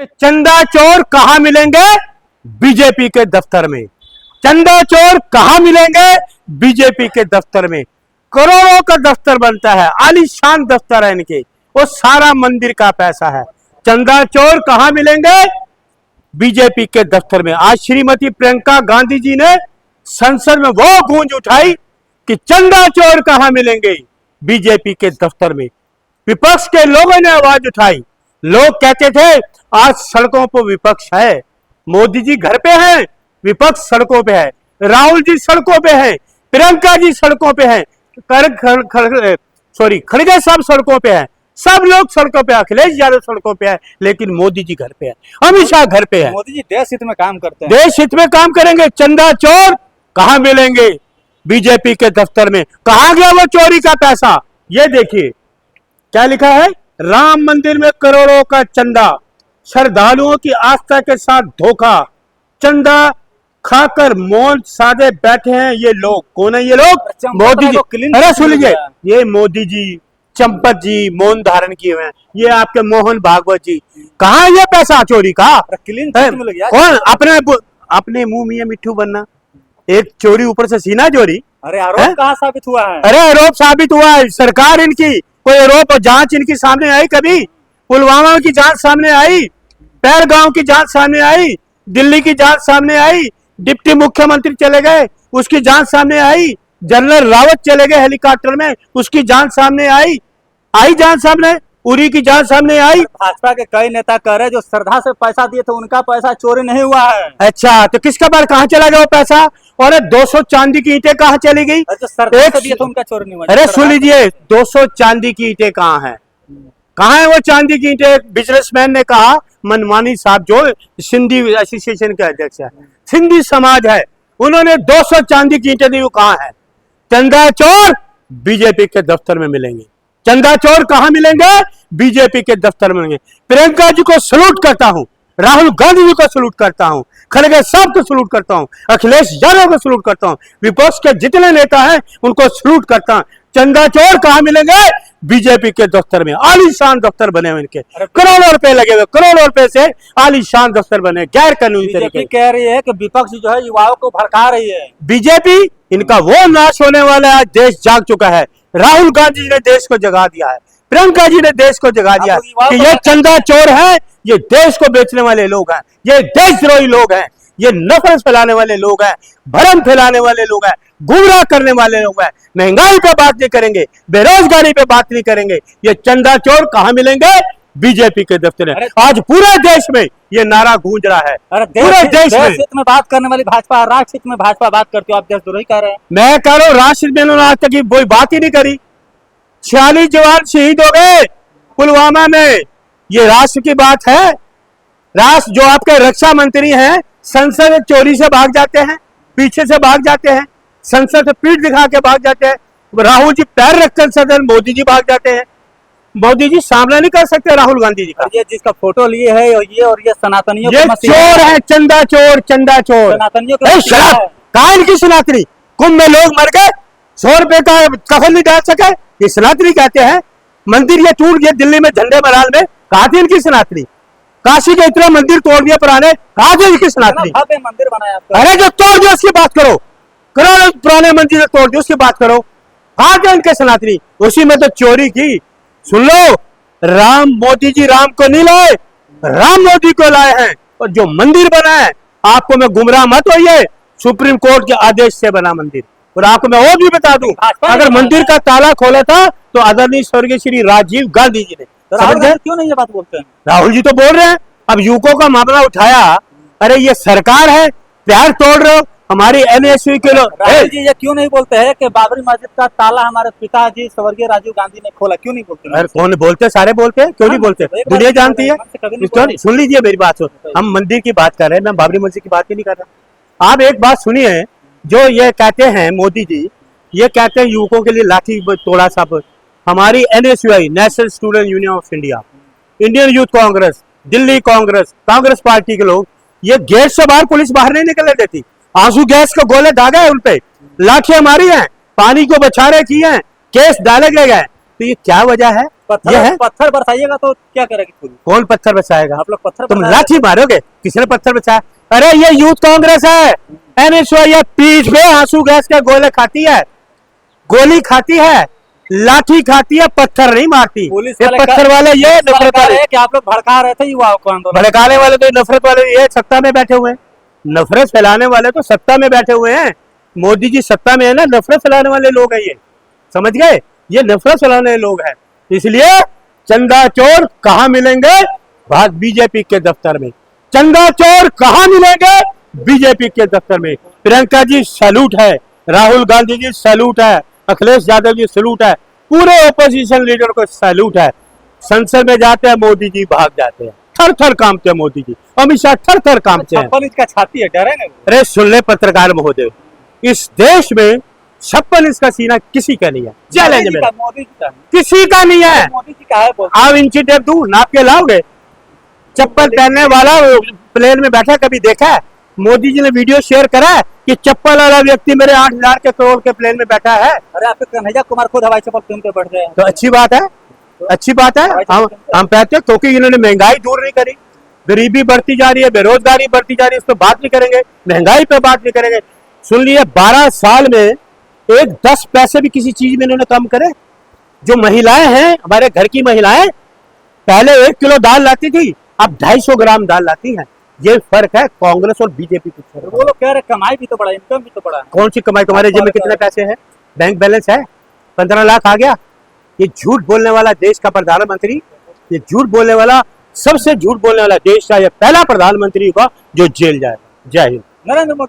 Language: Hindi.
कि चंदा चोर कहां मिलेंगे? बीजेपी के दफ्तर में। चंदा चोर कहां मिलेंगे? बीजेपी के दफ्तर में। करोड़ों का दफ्तर बनता है, आलीशान दफ्तर है इनके, वो सारा मंदिर का पैसा है। चंदा चोर कहां मिलेंगे? बीजेपी के दफ्तर में। आज श्रीमती प्रियंका गांधी जी ने संसद में वो गूंज उठाई कि चंदा चोर कहां मिलेंगे? बीजेपी के दफ्तर में। विपक्ष के लोगों ने आवाज उठाई। लोग कहते थे आज सड़कों पर विपक्ष है, मोदी जी घर पे हैं, विपक्ष सड़कों पे है, राहुल जी सड़कों पे हैं, प्रियंका जी सड़कों पे हैं, खड़गे साहब सड़कों पे हैं, सब लोग सड़कों पे, अखिलेश यादव सड़कों पे है, लेकिन मोदी जी घर पे है, अमित शाह घर पे है। मोदी जी देश हित में काम करते हैं, देश हित में काम करेंगे। चंदा चोर कहां मिलेंगे? बीजेपी के दफ्तर में। कहां गया वो चोरी का पैसा? ये देखिए क्या लिखा है, राम मंदिर में करोड़ों का चंदा, श्रद्धालुओं की आस्था के साथ धोखा, चंदा खाकर मौन साधे बैठे हैं ये लोग। कौन है ये लोग? मोदी जी। अरे सुन लीजिए, ये मोदी जी, चंपत जी मौन धारण किए हुए हैं, ये आपके मोहन भागवत जी। कहाँ ये पैसा चोरी का? कौन? अपने मुंह में मिट्ठू बनना, एक चोरी ऊपर से सीना चोरी। अरे आरोप कहाँ साबित हुआ है? अरे आरोप साबित हुआ है, सरकार इनकी कोई आरोप जांच इनकी सामने आई कभी? पुलवामा की जांच सामने आई, पहलगांव की जांच सामने आई, दिल्ली की जांच सामने आई, डिप्टी मुख्यमंत्री चले गए उसकी जांच सामने आई, जनरल रावत चले गए हेलीकॉप्टर में उसकी जांच सामने आई जांच सामने, उरी की जांच सामने आई। भाजपा के कई नेता कह रहे जो श्रद्धा से पैसा दिए थे उनका पैसा चोरी नहीं हुआ है। अच्छा, तो किसका बार कहाँ चला गया वो पैसा? और 200 चांदी की ईंटें कहाँ चली गई? उनका चोरी नहीं हुआ। अरे सुन लीजिए, 200 चांदी की ईंटें कहाँ है? कहाँ है वो चांदी की ईंटें? बिजनेसमैन ने कहा, मनमानी साहब जो सिंधी एसोसिएशन के अध्यक्ष है, सिंधी समाज है, उन्होंने 200 चांदी की ईंटें दी, वो कहाँ है? चंदा चोर बीजेपी के दफ्तर में मिलेंगे। चंदा चोर कहां मिलेंगे? बीजेपी के दफ्तर में मिलेंगे। प्रियंका जी को सलूट करता हूं, राहुल गांधी जी को सलूट करता हूं, खड़गे साहब को सलूट करता हूं, अखिलेश यादव को सलूट करता हूं, विपक्ष के जितने नेता हैं उनको सलूट करता हूं। चंदा चोर कहां मिलेंगे? बीजेपी के दफ्तर में। आलीशान दफ्तर बने हुए इनके, करोड़ों रुपए लगे हुए, करोड़ों रुपए से आलीशान दफ्तर बने, गैर कानूनी तरीके। कह रही है कि विपक्ष जो है युवाओं को भड़का रही है। बीजेपी, इनका वो नाश होने वाला है। आज देश जाग चुका है, राहुल गांधी जी ने देश को जगा दिया है, प्रियंका जी ने देश को जगा दिया है कि ये चंदा चोर है, ये देश को बेचने वाले लोग हैं, ये देशद्रोही लोग हैं, ये नफरत फैलाने वाले लोग हैं, भ्रम फैलाने वाले लोग हैं, गुमराह करने वाले लोग हैं। महंगाई पे बात नहीं करेंगे, बेरोजगारी पे बात नहीं करेंगे। ये चंदा चोर कहां मिलेंगे? बीजेपी के दफ्तर में। आज पूरे देश में ये नारा गूंज रहा है। पूरे देश में बात करने वाली भाजपा, राष्ट्र हित में भाजपा बात करती हो, आप देशद्रोही कह रहे हैं। मैं कह रहा हूँ राष्ट्र में उन्होंने आज तक कोई बात ही नहीं करी। 46 जवान शहीद हो गए पुलवामा में, ये राष्ट्र की बात है? राष्ट्र जो आपके रक्षा मंत्री हैं संसद से चोरी से भाग जाते हैं, पीछे से भाग जाते हैं, संसद से पीठ दिखा के भाग जाते हैं, राहुल जी पैर रखकर सदन, मोदी जी भाग जाते हैं। मोदी जी सामना नहीं कर सकते राहुल गांधी जी का। ये जिसका फोटो लिए है और ये सनातनियों, ये चोर है, चंदा चोर, चंदा चोर। सनातनियों कहा इनकी सनातनी? कुंभ में लोग मर गए, 100 रुपए का कफन नहीं डाल सके, ये सनातनी कहते हैं। मंदिर ये टूट गए दिल्ली में झंडे मराल में, कहा थी इनकी सनातनी? काशी के इतना मंदिर तोड़ दिया पुराने, कहा थी इनकी सनातनी? मंदिर बनाया। अरे जो तोड़ दिया उसकी बात करो, करोड़ों पुराने मंदिर तोड़ दिया उसकी बात करो, कहा थे इनके सनातनी? उसी में तो चोरी की। सुन लो, राम, मोदी जी राम को नहीं लाए, राम मोदी को लाए हैं। और जो मंदिर बना है, आपको मैं गुमराह मत होइए, सुप्रीम कोर्ट के आदेश से बना मंदिर। और आपको मैं और भी बता दूं, अगर मंदिर का ताला खोला था तो आदरणीय स्वर्गीय श्री राजीव गांधी जी ने। क्यों नहीं ये बात बोलते हैं? राहुल जी तो बोल रहे हैं, अब यूको का मामला उठाया। अरे ये सरकार है, प्यार तोड़ रहे हो हमारी एनएसयू के लोग। राहुल जी ये क्यों नहीं बोलते हैं कि बाबरी मस्जिद का ताला हमारे पिताजी स्वर्गीय राजीव गांधी ने खोला? क्यों नहीं बोलते? अरे कौन बोलते? सारे बोलते हैं, क्यों नहीं बोलते? दुनिया जानती है। सुन लीजिए मेरी बात, हम मंदिर की बात कर रहे हैं, मैं बाबरी मस्जिद की बात ही नहीं कर रहा। आप एक बात सुनिए, जो ये कहते हैं मोदी जी, ये कहते हैं युवकों के लिए लाठी तोड़ा सब। हमारी NSUI, national student union of India, Indian youth Congress, Delhi Congress, Congress party के लोग, ये गेट से बाहर पुलिस बाहर नहीं निकलने देती। आंसू गैस के गोले दागे हैं उनपे, लाठियां मारी हैं, पानी को बछारे किए हैं, केस डाले गए। तो ये क्या वजह है? ये है। पत्थर बरसाइएगा तो क्या करेगी पुलिस? कौन पत्थर बचाएगा? आप लोग पत्थर तुम बरसाए- लाठी मारोगे? किसने पत्थर बचाया? अरे ये यूथ कांग्रेस है। एनएसओ ये पीठ पे आंसू गैस के गोले खाती है, गोली खाती है, लाठी खाती है, पत्थर नहीं मारती। पुलिस ये वाले पत्थर वाले, ये पुलिस वाले नफरत कह वाले, रहे हैं कि आप लोग भड़का रहे थे युवाओं को आंदोलन। भड़काने वाले तो नफरत वाले, ये सत्ता में बैठे हुए हैं। नफरत फैलाने वाले तो सत्ता में बैठे हुए हैं। मोदी जी सत्ता में है ना, नफरत फैलाने वाले लोग हैं ये, समझ गए? ये नफरत फैलाने वाले लोग हैं। इसलिए चंदा चोर कहाँ मिलेंगे? बीजेपी के दफ्तर में। चंदा चोर कहाँ मिलेंगे? बीजेपी के दफ्तर में। प्रियंका जी सैल्यूट है, राहुल गांधी जी सैल्यूट है, अखिलेश यादव जी सैल्यूट है, पूरे ओपोजिशन लीडर को सैल्यूट है। संसद में जाते हैं मोदी जी भाग जाते हैं, थर थर कांपते हैं मोदी जी, अमित शाह थर थर कांपते हैं। 56 इंच का छाती है, डरेंगे वो? अरे सुन ले पत्रकार महोदय, इस देश में 56 इंच का सीना किसी का नहीं है। चैलेंज मेरा, मोदी जी का किसी का नहीं है। मोदी जी का है बोल। आप इंची टेप दूं, नाप के लाओगे? चप्पल पहनने वाला प्लेन में बैठा कभी देखा है? मोदी जी ने वीडियो शेयर करा है कि चप्पल वाला व्यक्ति मेरे 8,000 के करोड़ के प्लेन में बैठा है? अरे आपके कन्हैया कुमार खुद हवाई चप्पल पहन के बैठ गए हैं। तो अच्छी बात है, अच्छी बात है। हम कहते हैं क्योंकि इन्होंने महंगाई दूर नहीं करी, गरीबी बढ़ती जा रही है, बेरोजगारी बढ़ती जा रही है, इस पर बात नहीं करेंगे, महंगाई पे बात नहीं करेंगे। सुन लिए 12 साल में एक 10 पैसे भी किसी चीज में इन्होंने कम करे। जो महिलाएं हैं, हमारे घर की महिलाएं पहले 1 किलो दाल लाती थी, अब 250 ग्राम दाल लाती हैं। ये फर्क है कांग्रेस और बीजेपी के फर्क। वो लोग कह रहे कमाई भी तो बड़ा, इनकम भी तो बड़ा है। कौन सी कमाई? तुम्हारे जेब में कितने पैसे हैं? बैंक बैलेंस है 15 लाख आ गया। ये झूठ बोलने वाला देश का प्रधानमंत्री, ये झूठ बोलने वाला, सबसे झूठ बोलने वाला देश का ये पहला प्रधानमंत्री होगा जो जेल जाएगा। जय हिंद। नरेंद्र मोदी